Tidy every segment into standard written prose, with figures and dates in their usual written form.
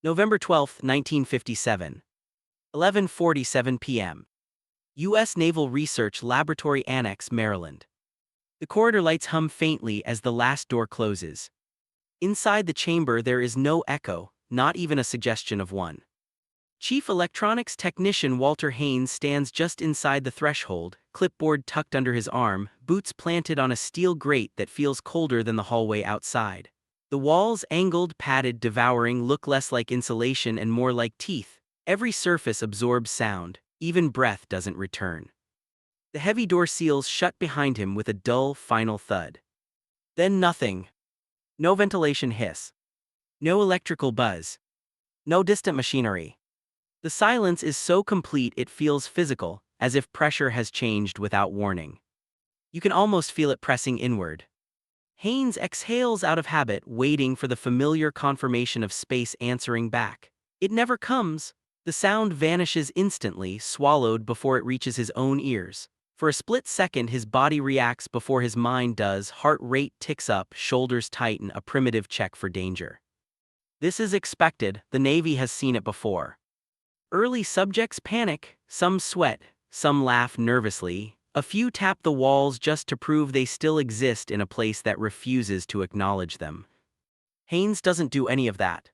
November 12, 1957. 11:47 p.m. U.S. Naval Research Laboratory Annex, Maryland. The corridor lights hum faintly as the last door closes. Inside the chamber there is no echo, not even a suggestion of one. Chief Electronics Technician Walter Haynes stands just inside the threshold, clipboard tucked under his arm, boots planted on a steel grate that feels colder than the hallway outside. The walls, angled, padded, devouring, look less like insulation and more like teeth. Every surface absorbs sound, even breath doesn't return. The heavy door seals shut behind him with a dull, final thud. Then nothing. No ventilation hiss. No electrical buzz. No distant machinery. The silence is so complete it feels physical, as if pressure has changed without warning. You can almost feel it pressing inward. Haynes exhales out of habit, waiting for the familiar confirmation of space answering back. It never comes. The sound vanishes instantly, swallowed before it reaches his own ears. For a split second his body reacts before his mind does, heart rate ticks up, shoulders tighten, a primitive check for danger. This is expected, the Navy has seen it before. Early subjects panic, some sweat, some laugh nervously, a few tap the walls just to prove they still exist in a place that refuses to acknowledge them. Haynes doesn't do any of that.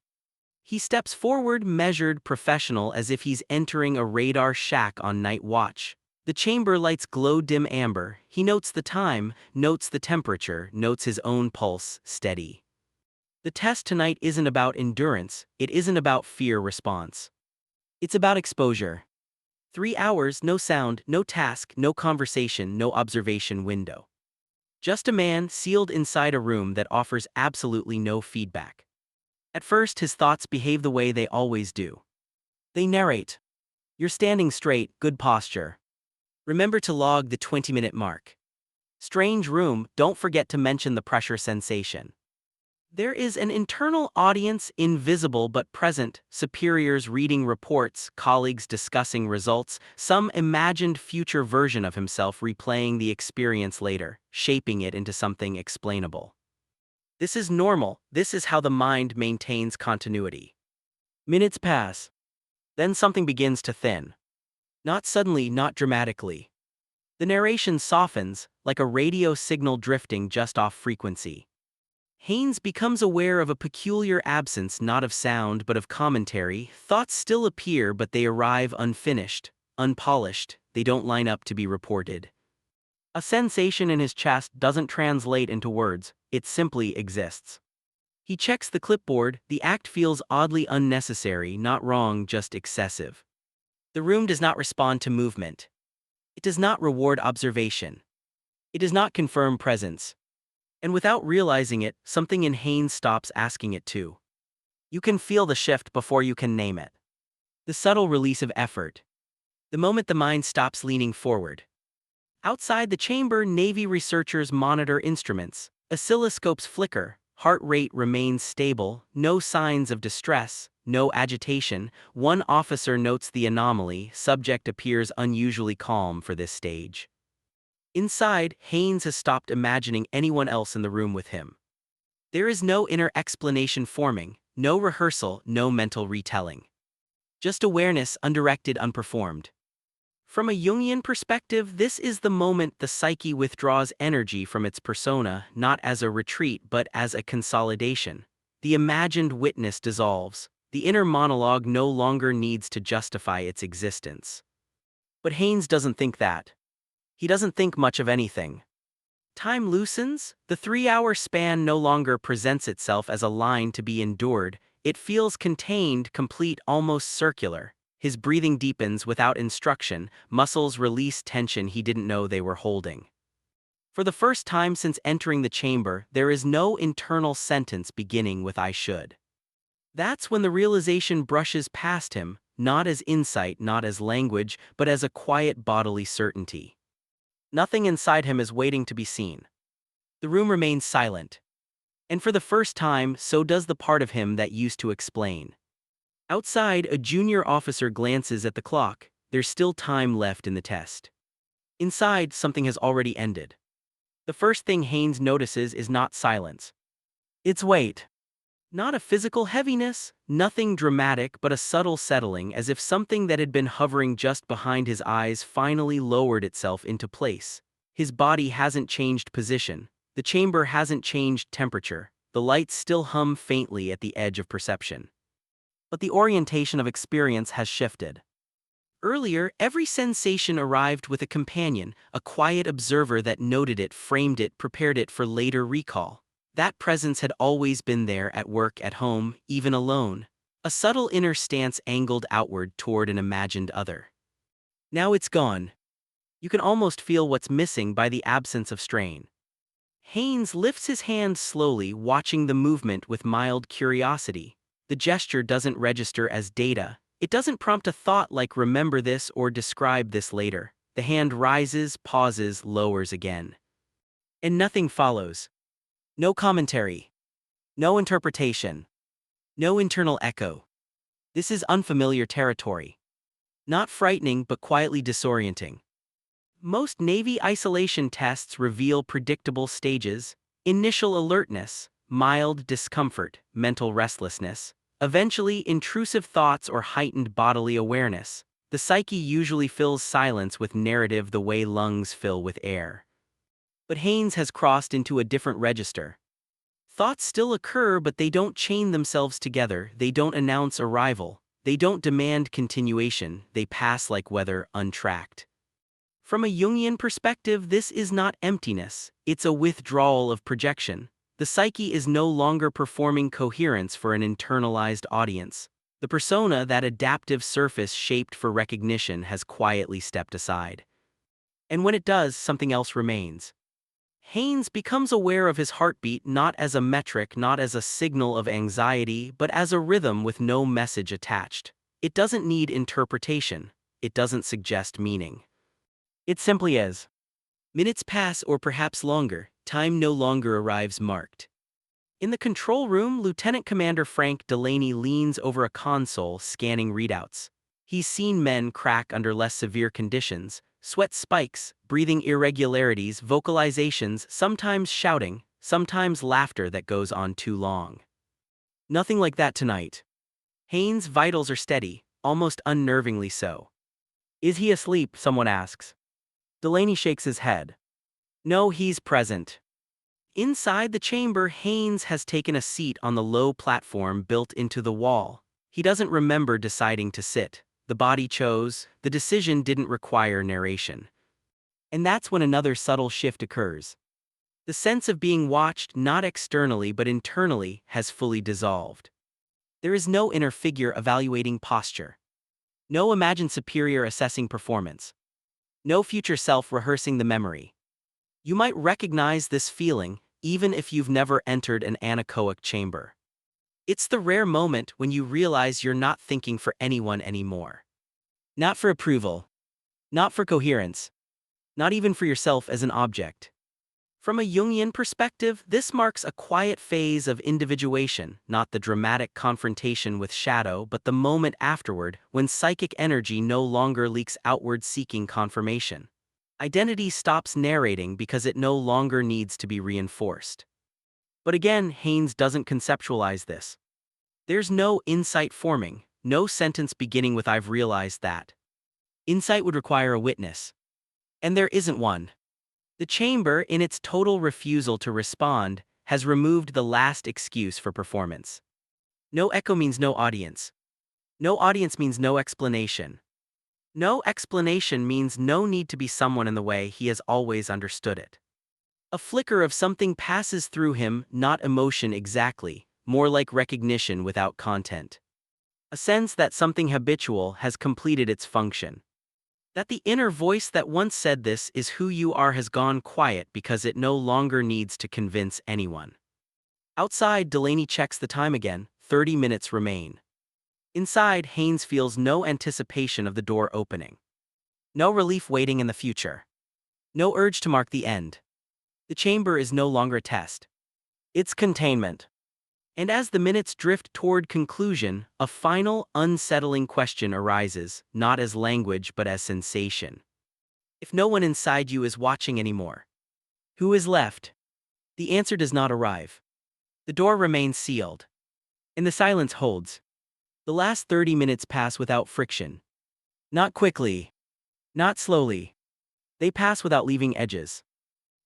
He steps forward, measured, professional, as if he's entering a radar shack on night watch. The chamber lights glow dim amber. He notes the time, notes the temperature, notes his own pulse, steady. The test tonight isn't about endurance, it isn't about fear response. It's about exposure. 3 hours, no sound, no task, no conversation, no observation window. Just a man sealed inside a room that offers absolutely no feedback. At first his thoughts behave the way they always do. They narrate. You're standing straight, good posture. Remember to log the 20-minute mark. Strange room, don't forget to mention the pressure sensation. There is an internal audience, invisible but present, superiors reading reports, colleagues discussing results, some imagined future version of himself replaying the experience later, shaping it into something explainable. This is normal, this is how the mind maintains continuity. Minutes pass. Then something begins to thin. Not suddenly, not dramatically. The narration softens, like a radio signal drifting just off frequency. Haynes becomes aware of a peculiar absence, not of sound but of commentary. Thoughts still appear but they arrive unfinished, unpolished, they don't line up to be reported. A sensation in his chest doesn't translate into words, it simply exists. He checks the clipboard, the act feels oddly unnecessary, not wrong, just excessive. The room does not respond to movement. It does not reward observation. It does not confirm presence. And without realizing it, something in Haynes stops asking it to. You can feel the shift before you can name it. The subtle release of effort. The moment the mind stops leaning forward. Outside the chamber, Navy researchers monitor instruments. Oscilloscopes flicker, heart rate remains stable, no signs of distress, no agitation. One officer notes the anomaly, subject appears unusually calm for this stage. Inside, Haynes has stopped imagining anyone else in the room with him. There is no inner explanation forming, no rehearsal, no mental retelling. Just awareness, undirected, unperformed. From a Jungian perspective, this is the moment the psyche withdraws energy from its persona, not as a retreat but as a consolidation. The imagined witness dissolves. The inner monologue no longer needs to justify its existence. But Haynes doesn't think that. He doesn't think much of anything. Time loosens, the 3-hour span no longer presents itself as a line to be endured, it feels contained, complete, almost circular. His breathing deepens without instruction, muscles release tension he didn't know they were holding. For the first time since entering the chamber, there is no internal sentence beginning with "I should." That's when the realization brushes past him, not as insight, not as language, but as a quiet bodily certainty. Nothing inside him is waiting to be seen. The room remains silent. And for the first time, so does the part of him that used to explain. Outside, a junior officer glances at the clock. There's still time left in the test. Inside, something has already ended. The first thing Haynes notices is not silence. It's weight. Not a physical heaviness, nothing dramatic, but a subtle settling, as if something that had been hovering just behind his eyes finally lowered itself into place. His body hasn't changed position. The chamber hasn't changed temperature. The lights still hum faintly at the edge of perception. But the orientation of experience has shifted. Earlier, every sensation arrived with a companion, a quiet observer that noted it, framed it, prepared it for later recall. That presence had always been there, at work, at home, even alone. A subtle inner stance angled outward toward an imagined other. Now it's gone. You can almost feel what's missing by the absence of strain. Haynes lifts his hand slowly, watching the movement with mild curiosity. The gesture doesn't register as data. It doesn't prompt a thought like remember this or describe this later. The hand rises, pauses, lowers again. And nothing follows. No commentary. No interpretation. No internal echo. This is unfamiliar territory. Not frightening, but quietly disorienting. Most Navy isolation tests reveal predictable stages: initial alertness, mild discomfort, mental restlessness, eventually intrusive thoughts or heightened bodily awareness. The psyche usually fills silence with narrative the way lungs fill with air. But Haynes has crossed into a different register. Thoughts still occur, but they don't chain themselves together, they don't announce arrival, they don't demand continuation, they pass like weather, untracked. From a Jungian perspective, this is not emptiness, it's a withdrawal of projection. The psyche is no longer performing coherence for an internalized audience. The persona, that adaptive surface shaped for recognition, has quietly stepped aside. And when it does, something else remains. Haynes becomes aware of his heartbeat not as a metric, not as a signal of anxiety, but as a rhythm with no message attached. It doesn't need interpretation. It doesn't suggest meaning. It simply is. Minutes pass, or perhaps longer. Time no longer arrives marked. In the control room, Lieutenant Commander Frank Delaney leans over a console, scanning readouts. He's seen men crack under less severe conditions: sweat spikes, breathing irregularities, vocalizations, sometimes shouting, sometimes laughter that goes on too long. Nothing like that tonight. Haynes' vitals are steady, almost unnervingly so. Is he asleep? Someone asks. Delaney shakes his head. No, he's present. Inside the chamber, Haynes has taken a seat on the low platform built into the wall. He doesn't remember deciding to sit. The body chose. The decision didn't require narration. And that's when another subtle shift occurs. The sense of being watched, not externally but internally, has fully dissolved. There is no inner figure evaluating posture. No imagined superior assessing performance. No future self rehearsing the memory. You might recognize this feeling, even if you've never entered an anechoic chamber. It's the rare moment when you realize you're not thinking for anyone anymore. Not for approval. Not for coherence. Not even for yourself as an object. From a Jungian perspective, this marks a quiet phase of individuation, not the dramatic confrontation with shadow, but the moment afterward, when psychic energy no longer leaks outward seeking confirmation. Identity stops narrating because it no longer needs to be reinforced. But again, Haynes doesn't conceptualize this. There's no insight forming, no sentence beginning with "I've realized that." Insight would require a witness. And there isn't one. The chamber, in its total refusal to respond, has removed the last excuse for performance. No echo means no audience. No audience means no explanation. No explanation means no need to be someone in the way he has always understood it. A flicker of something passes through him, not emotion exactly, more like recognition without content. A sense that something habitual has completed its function. That the inner voice that once said "this is who you are" has gone quiet because it no longer needs to convince anyone. Outside, Delaney checks the time again. 30 minutes remain. Inside, Haynes feels no anticipation of the door opening. No relief waiting in the future. No urge to mark the end. The chamber is no longer a test. It's containment. And as the minutes drift toward conclusion, a final, unsettling question arises, not as language but as sensation. If no one inside you is watching anymore, who is left? The answer does not arrive. The door remains sealed. And the silence holds. The last 30 minutes pass without friction. Not quickly. Not slowly. They pass without leaving edges.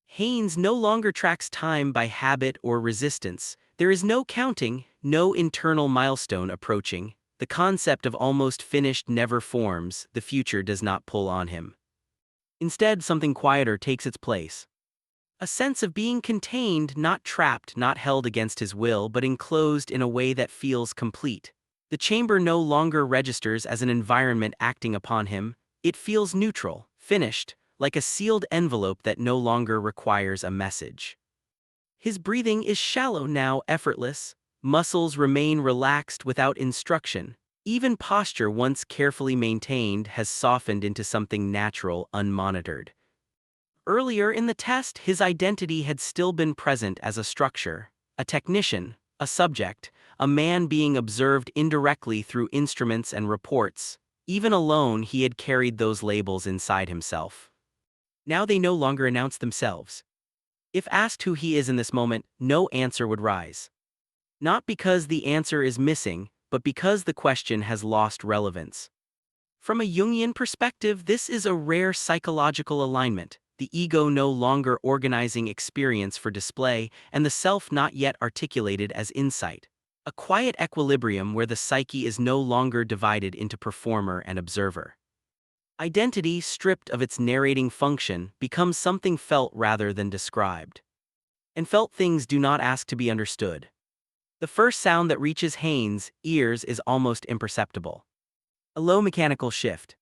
Haynes no longer tracks time by habit or resistance. There is no counting, no internal milestone approaching. The concept of almost finished never forms. The future does not pull on him. Instead, something quieter takes its place. A sense of being contained, not trapped, not held against his will, but enclosed in a way that feels complete. The chamber no longer registers as an environment acting upon him. It feels neutral, finished, like a sealed envelope that no longer requires a message. His breathing is shallow now, effortless. Muscles remain relaxed without instruction. Even posture once carefully maintained has softened into something natural, unmonitored. Earlier in the test, his identity had still been present as a structure, a technician, a subject, a man being observed indirectly through instruments and reports. Even alone, he had carried those labels inside himself. Now they no longer announce themselves. If asked who he is in this moment, no answer would rise. Not because the answer is missing, but because the question has lost relevance. From a Jungian perspective, this is a rare psychological alignment, the ego no longer organizing experience for display, and the self not yet articulated as insight. A quiet equilibrium where the psyche is no longer divided into performer and observer. Identity, stripped of its narrating function, becomes something felt rather than described. And felt things do not ask to be understood. The first sound that reaches Haynes' ears is almost imperceptible. A low mechanical shift.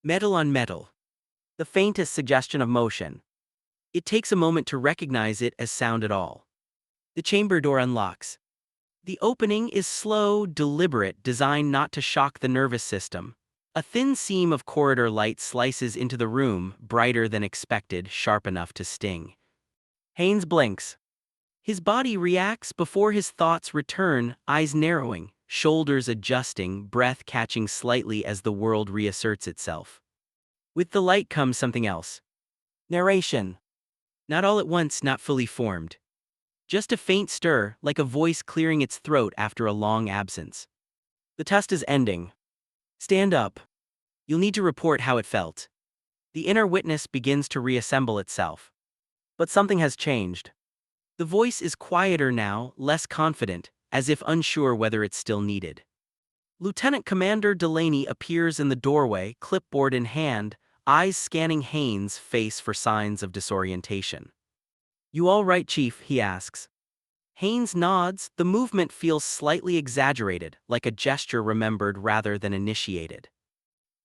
Metal on metal. The faintest suggestion of motion. It takes a moment to recognize it as sound at all. The chamber door unlocks. The opening is slow, deliberate, designed not to shock the nervous system. A thin seam of corridor light slices into the room, brighter than expected, sharp enough to sting. Haynes blinks. His body reacts before his thoughts return, eyes narrowing, shoulders adjusting, breath catching slightly as the world reasserts itself. With the light comes something else. Narration. Not all at once, not fully formed. Just a faint stir, like a voice clearing its throat after a long absence. The test is ending. Stand up. You'll need to report how it felt. The inner witness begins to reassemble itself. But something has changed. The voice is quieter now, less confident, as if unsure whether it's still needed. Lieutenant Commander Delaney appears in the doorway, clipboard in hand, eyes scanning Haynes' face for signs of disorientation. "You all right, Chief?" he asks. Haynes nods. The movement feels slightly exaggerated, like a gesture remembered rather than initiated.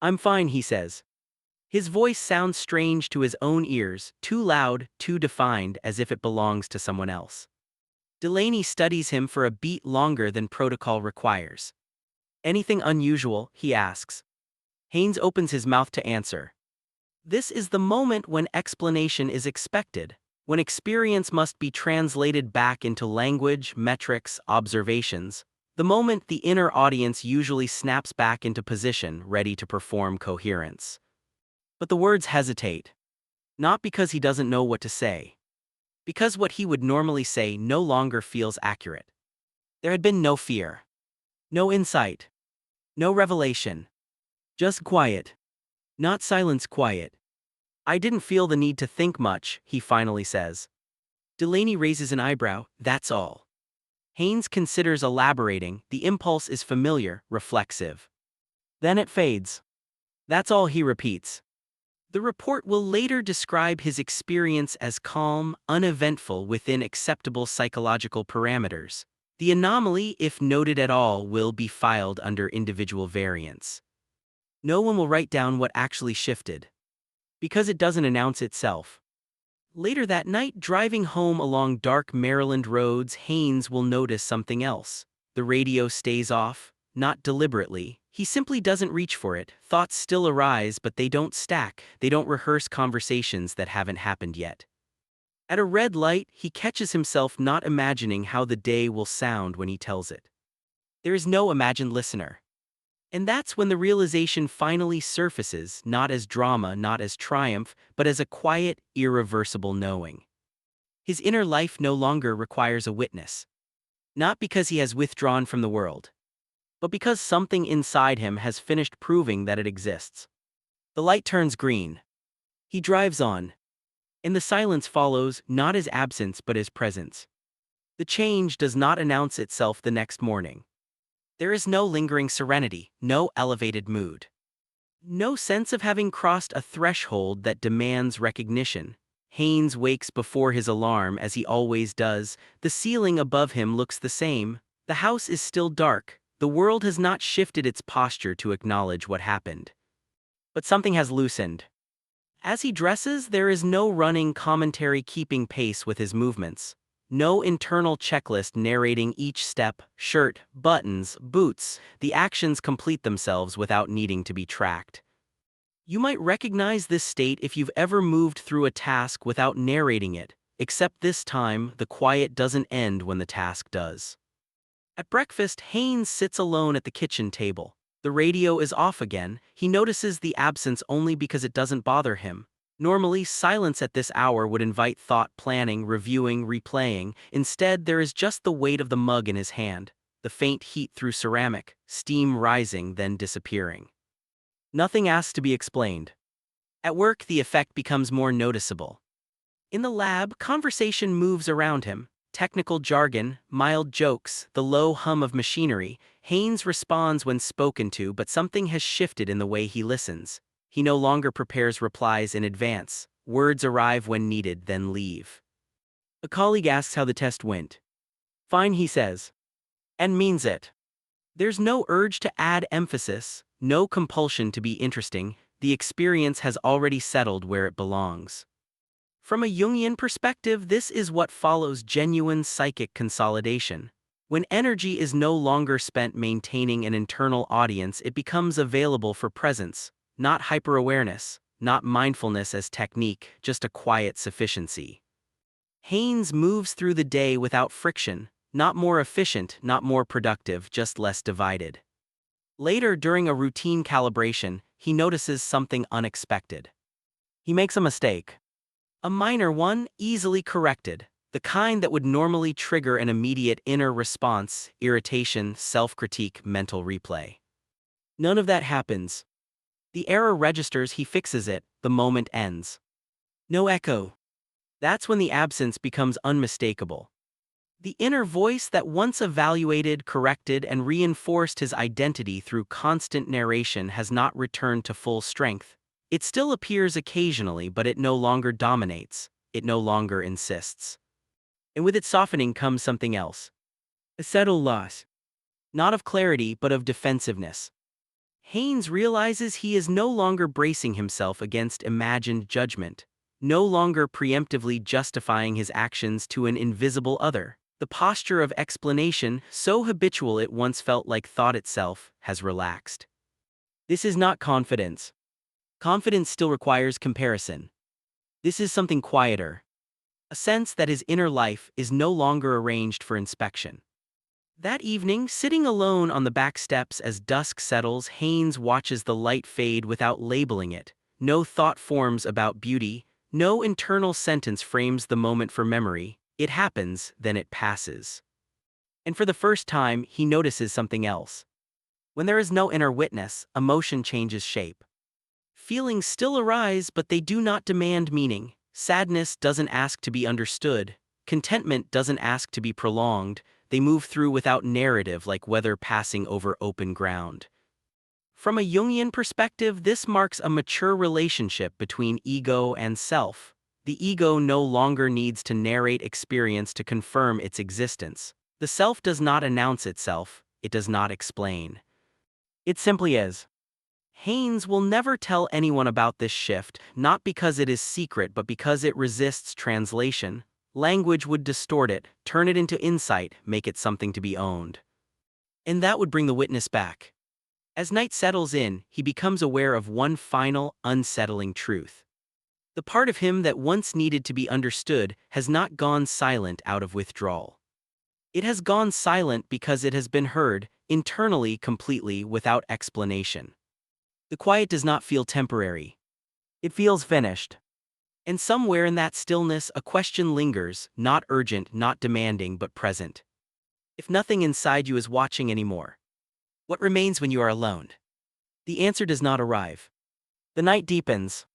"I'm fine," he says. His voice sounds strange to his own ears, too loud, too defined, as if it belongs to someone else. Delaney studies him for a beat longer than protocol requires. "Anything unusual?" he asks. Haynes opens his mouth to answer. This is the moment when explanation is expected, when experience must be translated back into language, metrics, observations. The moment the inner audience usually snaps back into position, ready to perform coherence. But the words hesitate. Not because he doesn't know what to say. Because what he would normally say no longer feels accurate. There had been no fear. No insight. No revelation. Just quiet. Not silence, quiet. "I didn't feel the need to think much," he finally says. Delaney raises an eyebrow. "That's all." Haynes considers elaborating. The impulse is familiar, reflexive. Then it fades. "That's all," he repeats. The report will later describe his experience as calm, uneventful within acceptable psychological parameters. The anomaly, if noted at all, will be filed under individual variants. No one will write down what actually shifted. Because it doesn't announce itself. Later that night, driving home along dark Maryland roads, Haynes will notice something else. The radio stays off, not deliberately. He simply doesn't reach for it. Thoughts still arise, but they don't stack. They don't rehearse conversations that haven't happened yet. At a red light, he catches himself not imagining how the day will sound when he tells it. There is no imagined listener. And that's when the realization finally surfaces, not as drama, not as triumph, but as a quiet, irreversible knowing. His inner life no longer requires a witness. Not because he has withdrawn from the world, but because something inside him has finished proving that it exists. The light turns green. He drives on, and the silence follows, not his absence but his presence. The change does not announce itself the next morning. There is no lingering serenity, no elevated mood. No sense of having crossed a threshold that demands recognition. Haynes wakes before his alarm as he always does. The ceiling above him looks the same. The house is still dark. The world has not shifted its posture to acknowledge what happened. But something has loosened. As he dresses, there is no running commentary keeping pace with his movements. No internal checklist narrating each step, shirt, buttons, boots. The actions complete themselves without needing to be tracked. You might recognize this state if you've ever moved through a task without narrating it, except this time, the quiet doesn't end when the task does. At breakfast, Haynes sits alone at the kitchen table. The radio is off again. He notices the absence only because it doesn't bother him. Normally, silence at this hour would invite thought, planning, reviewing, replaying. Instead, there is just the weight of the mug in his hand, the faint heat through ceramic, steam rising then disappearing. Nothing asks to be explained. At work, the effect becomes more noticeable. In the lab, conversation moves around him. Technical jargon, mild jokes, the low hum of machinery. Haynes responds when spoken to, but something has shifted in the way he listens. He no longer prepares replies in advance. Words arrive when needed, then leave. A colleague asks how the test went. Fine, he says. And means it. There's no urge to add emphasis, no compulsion to be interesting. The experience has already settled where it belongs. From a Jungian perspective, this is what follows genuine psychic consolidation. When energy is no longer spent maintaining an internal audience, it becomes available for presence, not hyper-awareness, not mindfulness as technique, just a quiet sufficiency. Haynes moves through the day without friction, not more efficient, not more productive, just less divided. Later, during a routine calibration, he notices something unexpected. He makes a mistake. A minor one, easily corrected, the kind that would normally trigger an immediate inner response, irritation, self-critique, mental replay. None of that happens. The error registers, he fixes it, the moment ends. No echo. That's when the absence becomes unmistakable. The inner voice that once evaluated, corrected, and reinforced his identity through constant narration has not returned to full strength. It still appears occasionally, but it no longer dominates. It no longer insists. And with its softening comes something else. A subtle loss. Not of clarity, but of defensiveness. Haynes realizes he is no longer bracing himself against imagined judgment, no longer preemptively justifying his actions to an invisible other. The posture of explanation, so habitual it once felt like thought itself, has relaxed. This is not confidence. Confidence still requires comparison. This is something quieter. A sense that his inner life is no longer arranged for inspection. That evening, sitting alone on the back steps as dusk settles, Haynes watches the light fade without labeling it. No thought forms about beauty, no internal sentence frames the moment for memory. It happens, then it passes. And for the first time, he notices something else. When there is no inner witness, emotion changes shape. Feelings still arise, but they do not demand meaning. Sadness doesn't ask to be understood. Contentment doesn't ask to be prolonged. They move through without narrative, like weather passing over open ground. From a Jungian perspective, this marks a mature relationship between ego and self. The ego no longer needs to narrate experience to confirm its existence. The self does not announce itself, it does not explain. It simply is. Haynes will never tell anyone about this shift, not because it is secret but because it resists translation. Language would distort it, turn it into insight, make it something to be owned. And that would bring the witness back. As night settles in, he becomes aware of one final, unsettling truth. The part of him that once needed to be understood has not gone silent out of withdrawal. It has gone silent because it has been heard, internally, completely, without explanation. The quiet does not feel temporary. It feels finished. And somewhere in that stillness, a question lingers, not urgent, not demanding, but present. If nothing inside you is watching anymore, what remains when you are alone? The answer does not arrive. The night deepens,